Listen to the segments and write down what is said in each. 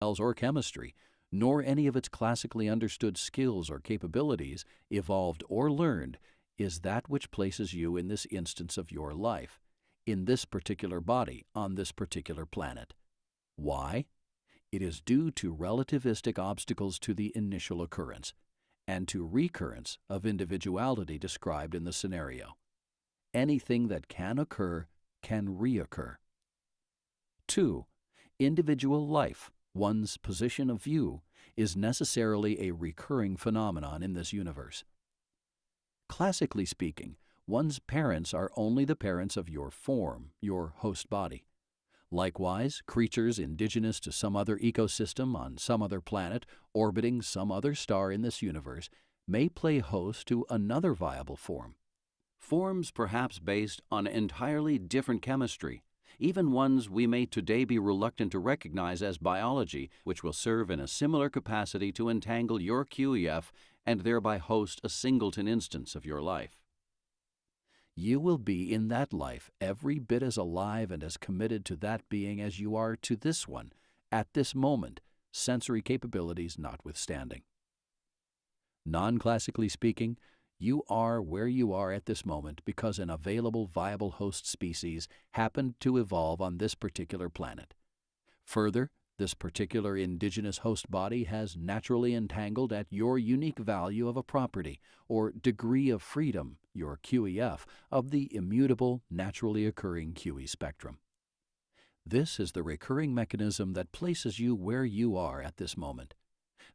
cells or chemistry, nor any of its classically understood skills or capabilities, evolved or learned, is that which places you in this instance of your life, in this particular body, on this particular planet. Why? It is due to relativistic obstacles to the initial occurrence, and to recurrence of individuality described in the scenario. Anything that can occur can reoccur. 2. Individual life, one's position of view, is necessarily a recurring phenomenon in this universe. Classically speaking, one's parents are only the parents of your form, your host body. Likewise, creatures indigenous to some other ecosystem on some other planet orbiting some other star in this universe may play host to another viable form. Forms perhaps based on entirely different chemistry, even ones we may today be reluctant to recognize as biology, which will serve in a similar capacity to entangle your QEF and thereby host a singleton instance of your life. You will be in that life every bit as alive and as committed to that being as you are to this one, at this moment, sensory capabilities notwithstanding. Non-classically speaking, you are where you are at this moment because an available viable host species happened to evolve on this particular planet. Further, this particular indigenous host body has naturally entangled at your unique value of a property or degree of freedom, your QEF, of the immutable, naturally occurring QE spectrum. This is the recurring mechanism that places you where you are at this moment.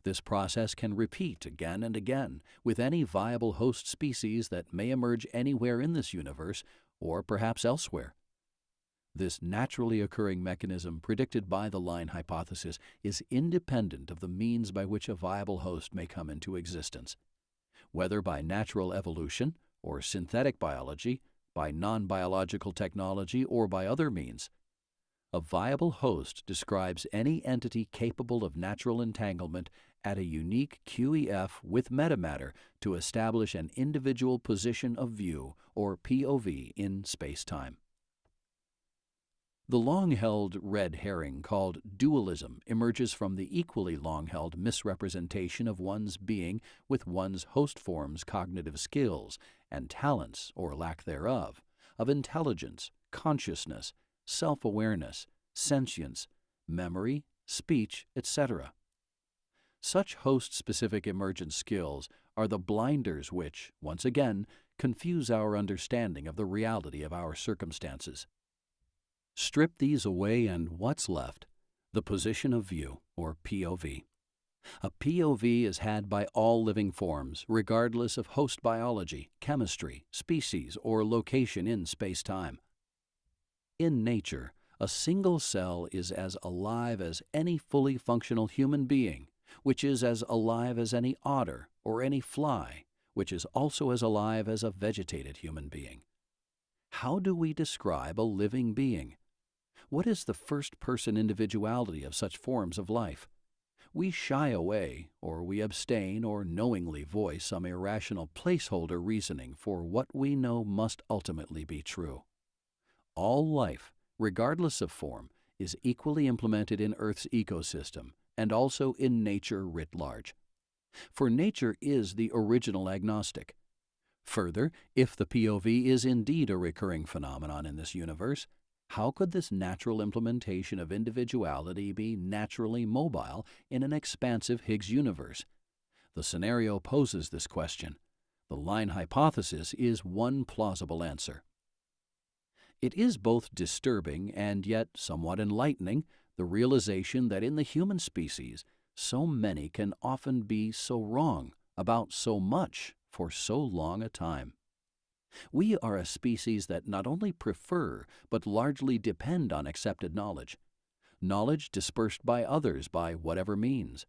This process can repeat again and again with any viable host species that may emerge anywhere in this universe or perhaps elsewhere. This naturally occurring mechanism predicted by the line hypothesis is independent of the means by which a viable host may come into existence. Whether by natural evolution or synthetic biology, by non-biological technology, or by other means, a viable host describes any entity capable of natural entanglement at a unique QEF with metamatter to establish an individual position of view, or POV, in space-time. The long-held red herring called dualism emerges from the equally long-held misrepresentation of one's being with one's host form's cognitive skills and talents, or lack thereof, of intelligence, consciousness, self-awareness, sentience, memory, speech, etc. Such host-specific emergent skills are the blinders which, once again, confuse our understanding of the reality of our circumstances. Strip these away and what's left? The position of view, or POV. A POV is had by all living forms, regardless of host biology, chemistry, species, or location in space-time. In nature, a single cell is as alive as any fully functional human being, which is as alive as any otter or any fly, which is also as alive as a vegetated human being. How do we describe a living being? What is the first-person individuality of such forms of life? We shy away, or we abstain or knowingly voice some irrational placeholder reasoning for what we know must ultimately be true. All life, regardless of form, is equally implemented in Earth's ecosystem and also in nature writ large. For nature is the original agnostic. Further, if the POV is indeed a recurring phenomenon in this universe, how could this natural implementation of individuality be naturally mobile in an expansive Higgs universe? The scenario poses this question. The line hypothesis is one plausible answer. It is both disturbing and yet somewhat enlightening, the realization that in the human species, so many can often be so wrong about so much for so long a time. We are a species that not only prefer, but largely depend on accepted knowledge dispersed by others by whatever means.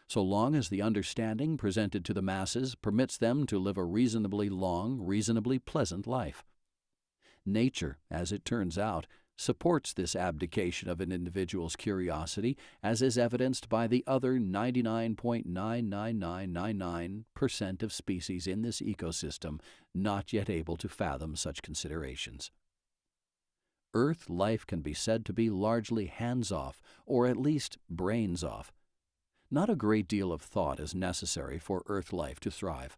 So long as the understanding presented to the masses permits them to live a reasonably long, reasonably pleasant life. Nature, as it turns out, supports this abdication of an individual's curiosity, as is evidenced by the other 99.99999% of species in this ecosystem not yet able to fathom such considerations. Earth life can be said to be largely hands-off, or at least brains-off. Not a great deal of thought is necessary for Earth life to thrive.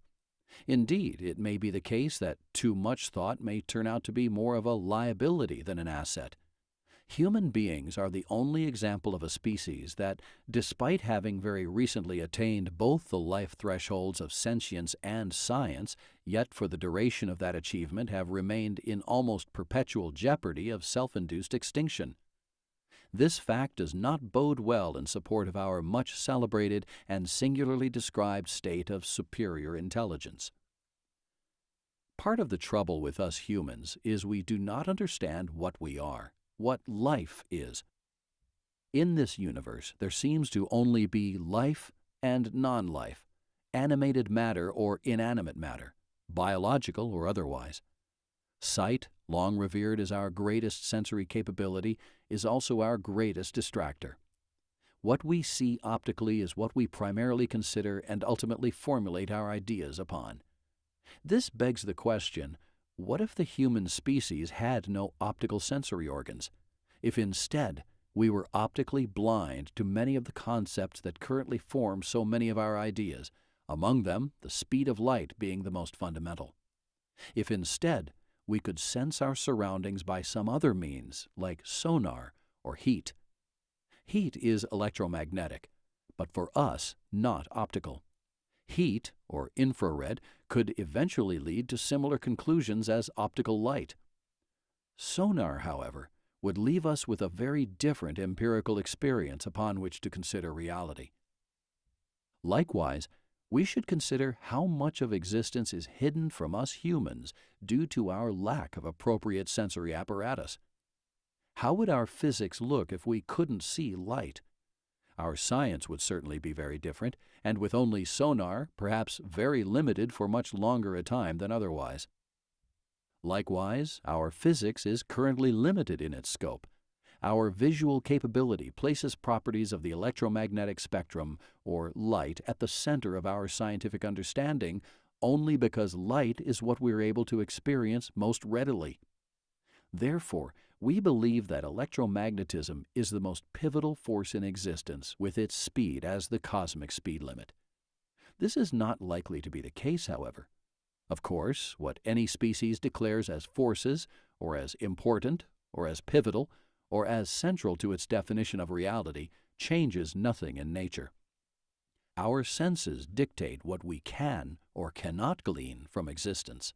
Indeed, it may be the case that too much thought may turn out to be more of a liability than an asset. Human beings are the only example of a species that, despite having very recently attained both the life thresholds of sentience and science, yet for the duration of that achievement have remained in almost perpetual jeopardy of self-induced extinction. This fact does not bode well in support of our much celebrated and singularly described state of superior intelligence. Part of the trouble with us humans is we do not understand what we are, what life is. In this universe, there seems to only be life and non-life, animated matter or inanimate matter, biological or otherwise. Sight, long revered as our greatest sensory capability, is also our greatest distractor. What we see optically is what we primarily consider and ultimately formulate our ideas upon. This begs the question, what if the human species had no optical sensory organs? If instead we were optically blind to many of the concepts that currently form so many of our ideas, among them the speed of light being the most fundamental? If instead we could sense our surroundings by some other means, like sonar or heat. Heat is electromagnetic, but for us, not optical. Heat, or infrared, could eventually lead to similar conclusions as optical light. Sonar, however, would leave us with a very different empirical experience upon which to consider reality. Likewise, we should consider how much of existence is hidden from us humans due to our lack of appropriate sensory apparatus. How would our physics look if we couldn't see light? Our science would certainly be very different, and with only sonar, perhaps very limited for much longer a time than otherwise. Likewise, our physics is currently limited in its scope. Our visual capability places properties of the electromagnetic spectrum, or light, at the center of our scientific understanding only because light is what we're able to experience most readily. Therefore, we believe that electromagnetism is the most pivotal force in existence, with its speed as the cosmic speed limit. This is not likely to be the case, however. Of course, what any species declares as forces, or as important, or as pivotal, or as central to its definition of reality, changes nothing in nature. Our senses dictate what we can or cannot glean from existence.